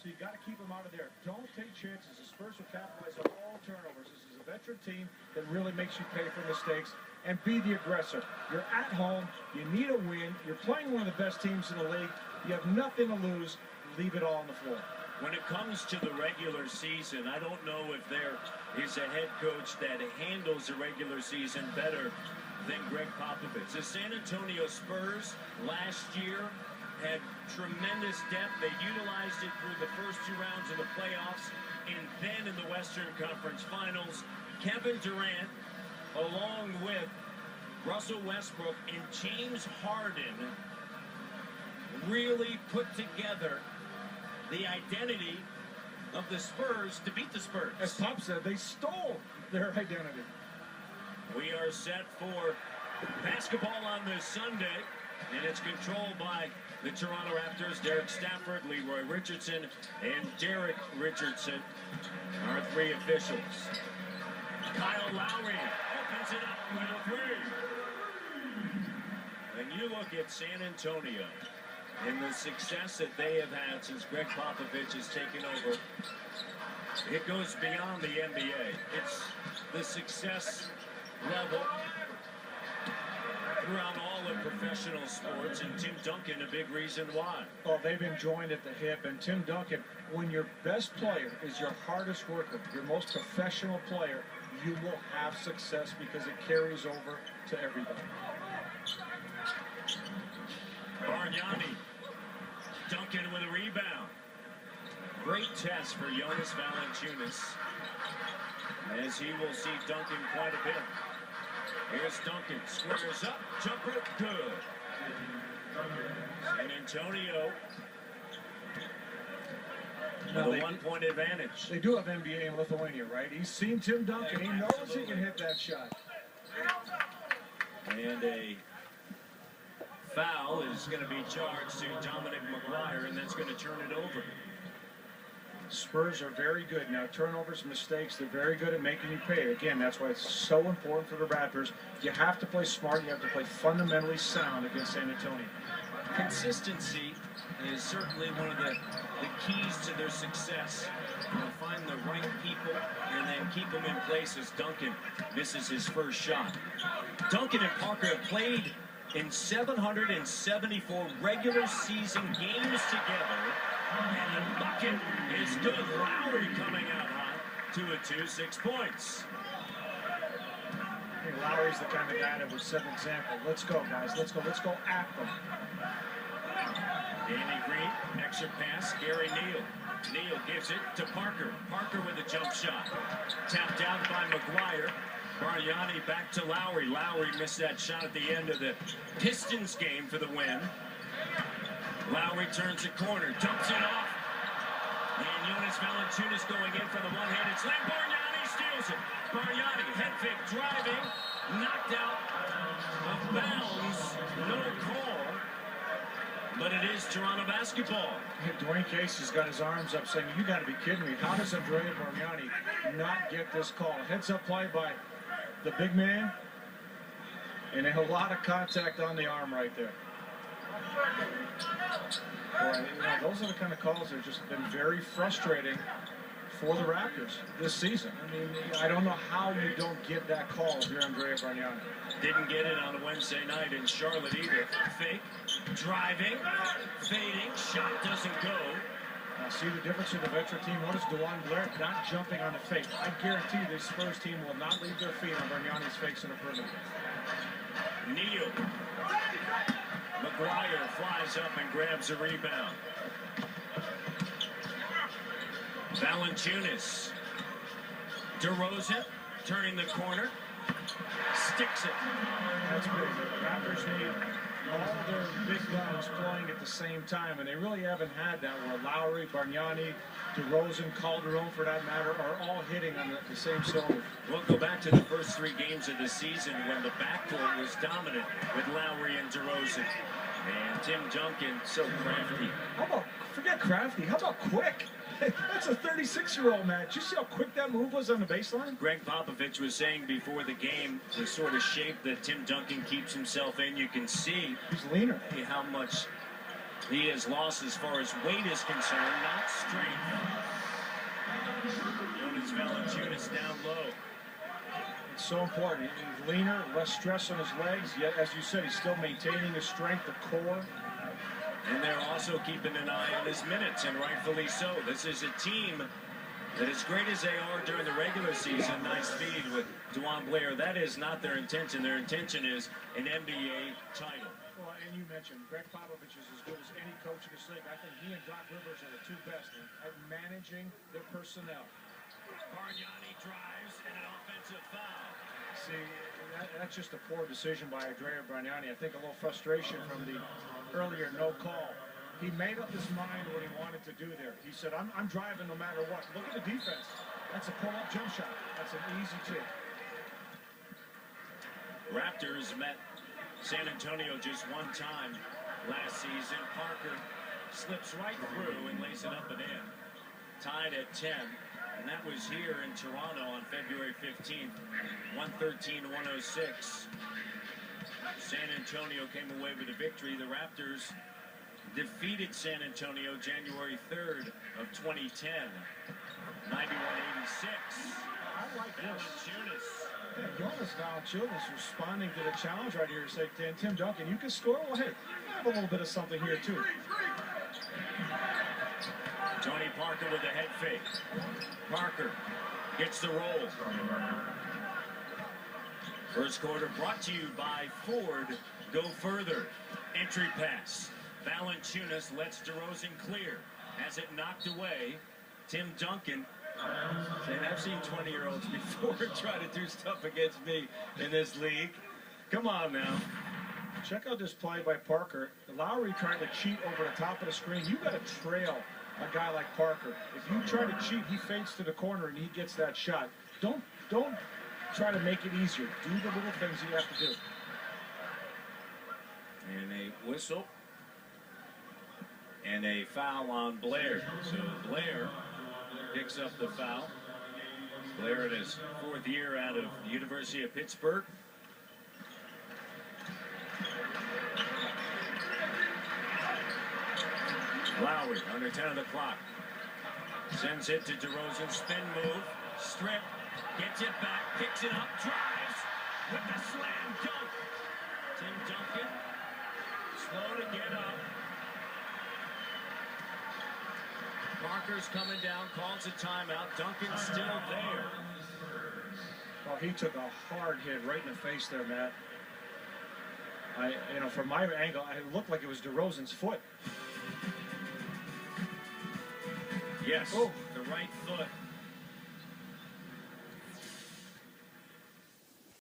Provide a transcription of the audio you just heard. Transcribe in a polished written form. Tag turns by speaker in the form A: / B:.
A: so you got to keep them out of there. Don't take chances. The Spurs will capitalize on all turnovers. This is a veteran team that really makes you pay for mistakes, and be the aggressor. You're at home. You need a win. You're playing one of the best teams in the league. You have nothing to lose. Leave it all on the floor.
B: When it comes to the regular season, I don't know if there is a head coach that handles the regular season better than Greg Popovich. The San Antonio Spurs last year had tremendous depth. They utilized it through the first 2 rounds of the playoffs, and then in the Western Conference Finals, Kevin Durant, along with Russell Westbrook and James Harden, really put together the identity of the Spurs to beat the Spurs.
A: As Pop said, they stole their identity.
B: We are set for basketball on this Sunday, and it's controlled by the Toronto Raptors. Derek Stafford, Leroy Richardson, and Derek Richardson are 3 officials. Kyle Lowry opens it up with a 3. And you look at San Antonio and the success that they have had since Greg Popovich has taken over. It goes beyond the NBA. It's the success level throughout all of professional sports, and Tim Duncan a big reason why.
A: Well, they've been joined at the hip, and Tim Duncan, when your best player is your hardest worker, your most professional player, you will have success because it carries over to everybody.
B: Bargnani, Duncan with a rebound. Great test for Jonas Valanciunas, as he will see Duncan quite a bit. Here's Duncan, squares up, jumper, good. San Antonio with a 1-point advantage.
A: They do have NBA in Lithuania, right? He's seen Tim Duncan. He knows he can hit that shot.
B: And a foul is going to be charged to Dominic McGuire, and that's going to turn it over.
A: Spurs are very good. Now, turnovers, mistakes, they're very good at making you pay. Again, that's why it's so important for the Raptors. You have to play smart. You have to play fundamentally sound against San Antonio.
B: Consistency is certainly one of the keys to their success. They'll find the right people and then keep them in place as Duncan misses his first shot. Duncan and Parker have played in 774 regular season games together, and the bucket is good. Lowry coming out hot, 2 of 2, 6 points.
A: Hey, Lowry's the kind of guy that would set an example. Let's go, guys. Let's go at them.
B: Danny Green, extra pass, Gary Neal. Neal gives it to Parker. Parker with a jump shot. Tapped out by McGuire. Bargnani back to Lowry. Lowry missed that shot at the end of the Pistons game for the win. Lowry turns the corner, dumps it off. And Jonas Valanciunas going in for the one-handed slam. Bargnani steals it. Bargnani, head fake, driving, knocked out of bounds. No call. But it is Toronto basketball.
A: Dwayne Casey's got his arms up saying, you got to be kidding me. How does Andrea Bargnani not get this call? Heads-up play by the big man, and a lot of contact on the arm right there. Boy, those are the kind of calls that have just been very frustrating for the Raptors this season. I mean, I don't know how you don't get that call if you're Andrea Bargnani.
B: Didn't get it on a Wednesday night in Charlotte either. Fake, driving, fading, shot doesn't go.
A: Now, see the difference in the veteran team? Notice DeJuan Blair not jumping on the fake. I guarantee you this Spurs team will not leave their feet on Bargnani's fakes in the perimeter.
B: Neal. McGuire flies up and grabs a rebound. Valanciunas. DeRozan turning the corner. Sticks it.
A: That's big. The Raptors need all their big guns playing at the same time, and they really haven't had that where Lowry, Bargnani, DeRozan, Calderon for that matter, are all hitting on the same cylinder.
B: We'll go back to the first 3 games of the season when the backcourt was dominant with Lowry and DeRozan. And Tim Duncan, so crafty.
A: How about, forget crafty, how about quick? That's a 36-year-old man. Did you see how quick that move was on the baseline?
B: Greg Popovich was saying before the game, the sort of shape that Tim Duncan keeps himself in, you can see
A: he's leaner.
B: How much he has lost as far as weight is concerned, not strength. Valanciunas down low.
A: It's so important. He's leaner, less stress on his legs, yet, as you said, he's still maintaining his strength, the core.
B: And they're also keeping an eye on his minutes, and rightfully so. This is a team that, as great as they are during the regular season, nice feed with Dwan Blair, that is not their intention. Their intention is an NBA title.
A: Well, and you mentioned Greg Popovich is as good as any coach in this league. I think he and Doc Rivers are the two best at managing their personnel.
B: Bargnani drives and an offensive foul.
A: See, that's just a poor decision by Andrea Bargnani. I think a little frustration from the earlier no call. He made up his mind what he wanted to do there. He said, I'm driving no matter what. Look at the defense. That's a pull-up jump shot. That's an easy two.
B: Raptors met San Antonio just one time last season. Parker slips right through and lays it up and in. Tied at 10. And that was here in Toronto on February 15th, 113-106. San Antonio came away with a victory. The Raptors defeated San Antonio January 3rd of 2010, 91-86.
A: I like this.
B: Valanciunas.
A: Yeah, Jonas Valanciunas responding to the challenge right here. Say, Tim Duncan, you can score? Well, hey, I have a little bit of something here, too.
B: Tony Parker with a head fake. Parker gets the roll. First quarter brought to you by Ford. Go further. Entry pass. Valanciunas lets DeRozan clear. Has it knocked away. Tim Duncan. And I've seen 20-year-olds before try to do stuff against me in this league. Come on now.
A: Check out this play by Parker. Lowry trying to cheat over the top of the screen. You got to trail a guy like Parker. If you try to cheat, he fades to the corner and he gets that shot. Don't try to make it easier. Do the little things you have to do.
B: And a whistle. And a foul on Blair. So Blair picks up the foul. Blair in his fourth year out of the University of Pittsburgh. Lowry under 10 of the clock. Sends it to DeRozan. Spin move. Strip. Gets it back. Kicks it up. Drives with the slam dunk. Tim Duncan. Slow to get up. Parker's coming down. Calls a timeout. Duncan's still there.
A: Well, he took a hard hit right in the face there, Matt. From my angle, it looked like it was DeRozan's foot.
B: Yes,
A: Oh.
B: the right foot